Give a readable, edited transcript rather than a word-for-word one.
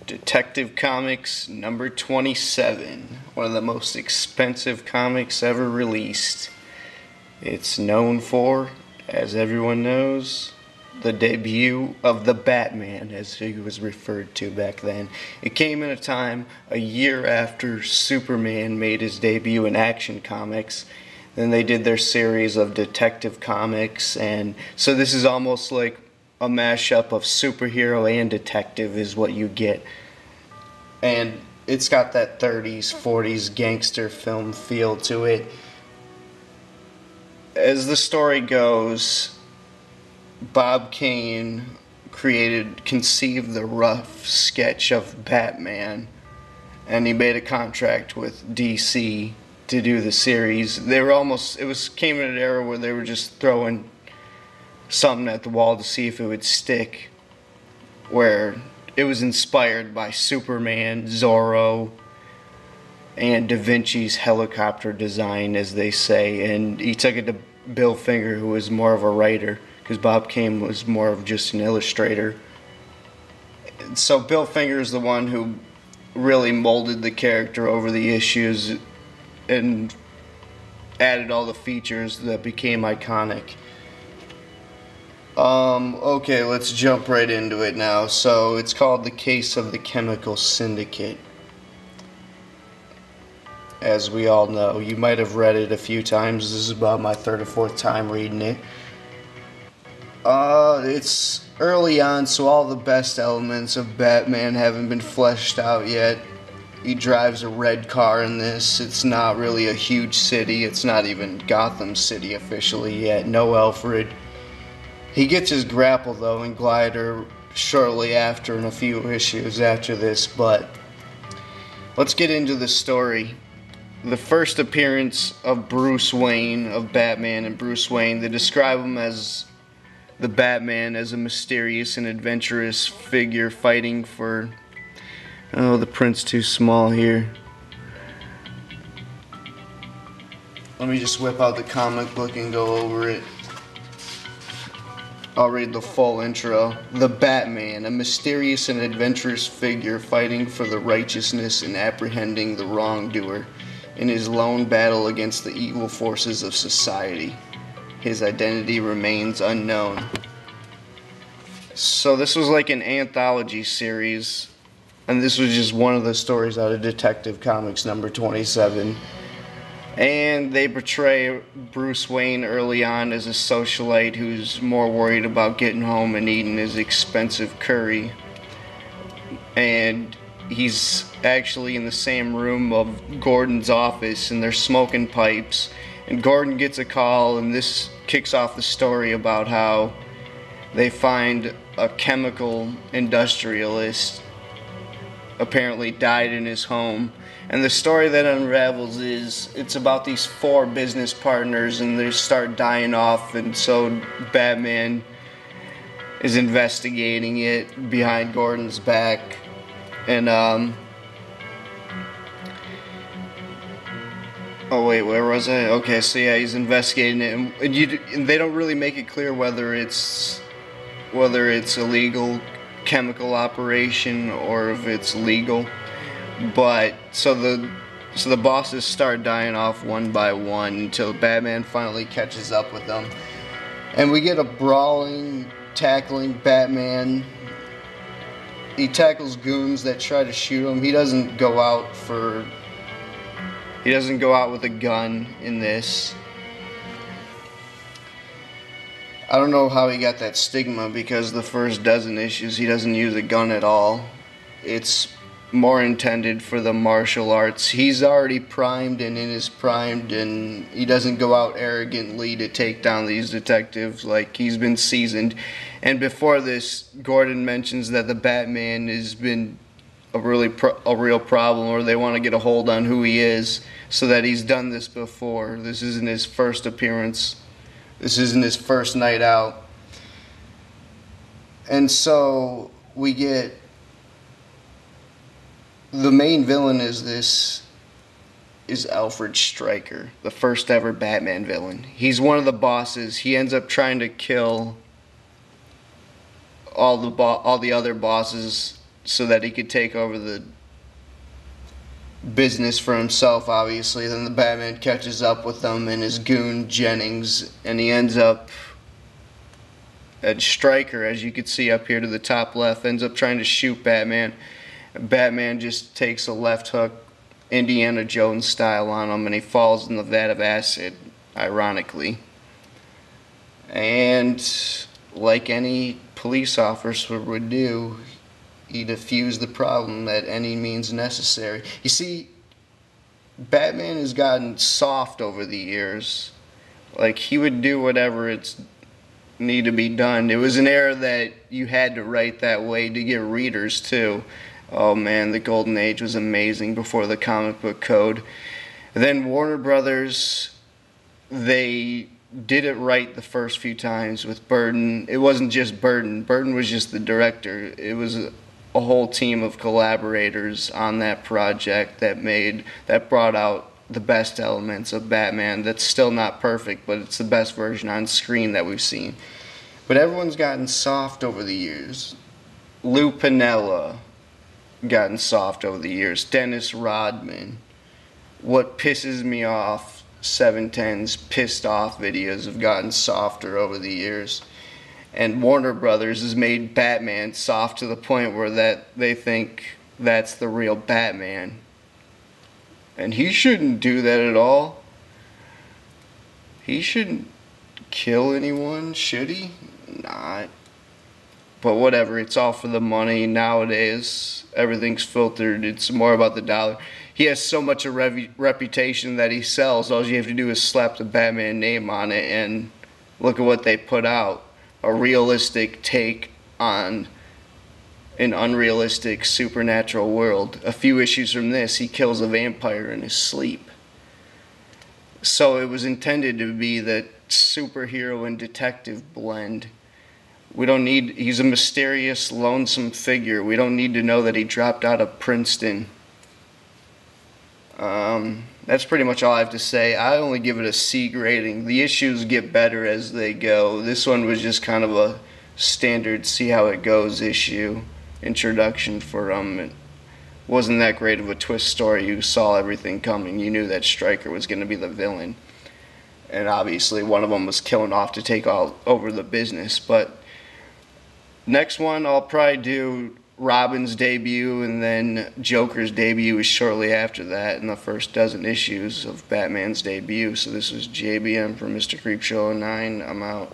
Detective Comics number 27, one of the most expensive comics ever released. It's known for, as everyone knows, the debut of the Batman, as he was referred to back then. It came in a time a year after Superman made his debut in Action Comics. Then they did their series of Detective Comics, and so this is almost like a mashup of superhero and detective is what you get. And it's got that 30s, 40s gangster film feel to it. As the story goes, Bob Kane conceived the rough sketch of Batman, and he made a contract with DC to do the series. Came in an era where they were just throwing something at the wall to see if it would stick, where it was inspired by Superman, Zorro, and Da Vinci's helicopter design, as they say, and he took it to Bill Finger, who was more of a writer, because Bob Kane was more of just an illustrator. So Bill Finger is the one who really molded the character over the issues and added all the features that became iconic. Okay, let's jump right into it now. So, it's called The Case of the Chemical Syndicate. As we all know, you might have read it a few times. This is about my third or fourth time reading it. It's early on, so all the best elements of Batman haven't been fleshed out yet. He drives a red car in this. It's not really a huge city. It's not even Gotham City officially yet. No Alfred. He gets his grapple, though, and glider shortly after, in a few issues after this, but let's get into the story. The first appearance of Bruce Wayne, of Batman and Bruce Wayne, they describe him as the Batman as a mysterious and adventurous figure fighting for... Oh, the print's too small here. Let me just whip out the comic book and go over it. I'll read the full intro. The Batman, a mysterious and adventurous figure fighting for the righteousness and apprehending the wrongdoer in his lone battle against the evil forces of society. His identity remains unknown. So this was like an anthology series, and this was just one of the stories out of Detective Comics number 27. And they portray Bruce Wayne early on as a socialite who's more worried about getting home and eating his expensive curry. And he's actually in the same room of Gordon's office, and they're smoking pipes. And Gordon gets a call, and this kicks off the story about how they find a chemical industrialist apparently died in his home. And the story that unravels is, it's about these four business partners, and they start dying off, and so Batman is investigating it behind Gordon's back. And, oh wait, where was I? Okay, so yeah, he's investigating it, and they don't really make it clear whether it's illegal chemical operation or if it's legal. But so the bosses start dying off one by one until Batman finally catches up with them, and we get a brawling, tackling Batman. He tackles goons that try to shoot him. He doesn't go out with a gun in this. I don't know how he got that stigma, because the first dozen issues he doesn't use a gun at all. It's more intended for the martial arts. He's already primed and in his primed, and he doesn't go out arrogantly to take down these detectives. Like, he's been seasoned. And before this, Gordon mentions that the Batman has been a real problem, or they want to get a hold on who he is, so that he's done this before. This isn't his first appearance. This isn't his first night out. And so we get the main villain is Alfred Stryker, the first ever Batman villain. He's one of the bosses. He ends up trying to kill all the other bosses so that he could take over the business for himself, obviously. Then the Batman catches up with him and his goon Jennings, and he ends up at Stryker, as you can see up here to the top left, ends up trying to shoot Batman. Batman just takes a left hook, Indiana Jones style, on him, and he falls in the vat of acid, ironically. And like any police officer would do, he defused the problem at any means necessary. You see, Batman has gotten soft over the years. Like, he would do whatever it's need to be done. It was an era that you had to write that way to get readers too. Oh man, the golden age was amazing before the comic book code. Then Warner Brothers, they did it right the first few times with Burton. It wasn't just Burton. Burton was just the director. It was a whole team of collaborators on that project that brought out the best elements of Batman. That's still not perfect, but it's the best version on screen that we've seen. But everyone's gotten soft over the years. Lou Piniella gotten soft over the years. Dennis Rodman. What pisses me off, 710's pissed off videos have gotten softer over the years. And Warner Brothers has made Batman soft to the point where they think that's the real Batman. And he shouldn't do that at all. He shouldn't kill anyone, should he? Not. But whatever, it's all for the money. Nowadays, everything's filtered. It's more about the dollar. He has so much a reputation that he sells. All you have to do is slap the Batman name on it, and look at what they put out. A realistic take on an unrealistic supernatural world. A few issues from this, he kills a vampire in his sleep. So it was intended to be that superhero and detective blend. He's a mysterious, lonesome figure. We don't need to know that he dropped out of Princeton. That's pretty much all I have to say. I only give it a C grading. The issues get better as they go. This one was just kind of a standard see how it goes issue. Introduction for it wasn't that great of a twist story. You saw everything coming. You knew that Stryker was going to be the villain, and obviously one of them was killing off to take all over the business. But next one I'll probably do Robin's debut, and then Joker's debut is shortly after that in the first dozen issues of Batman's debut. So this was JBM from Mr. Creepshow 09. I'm out.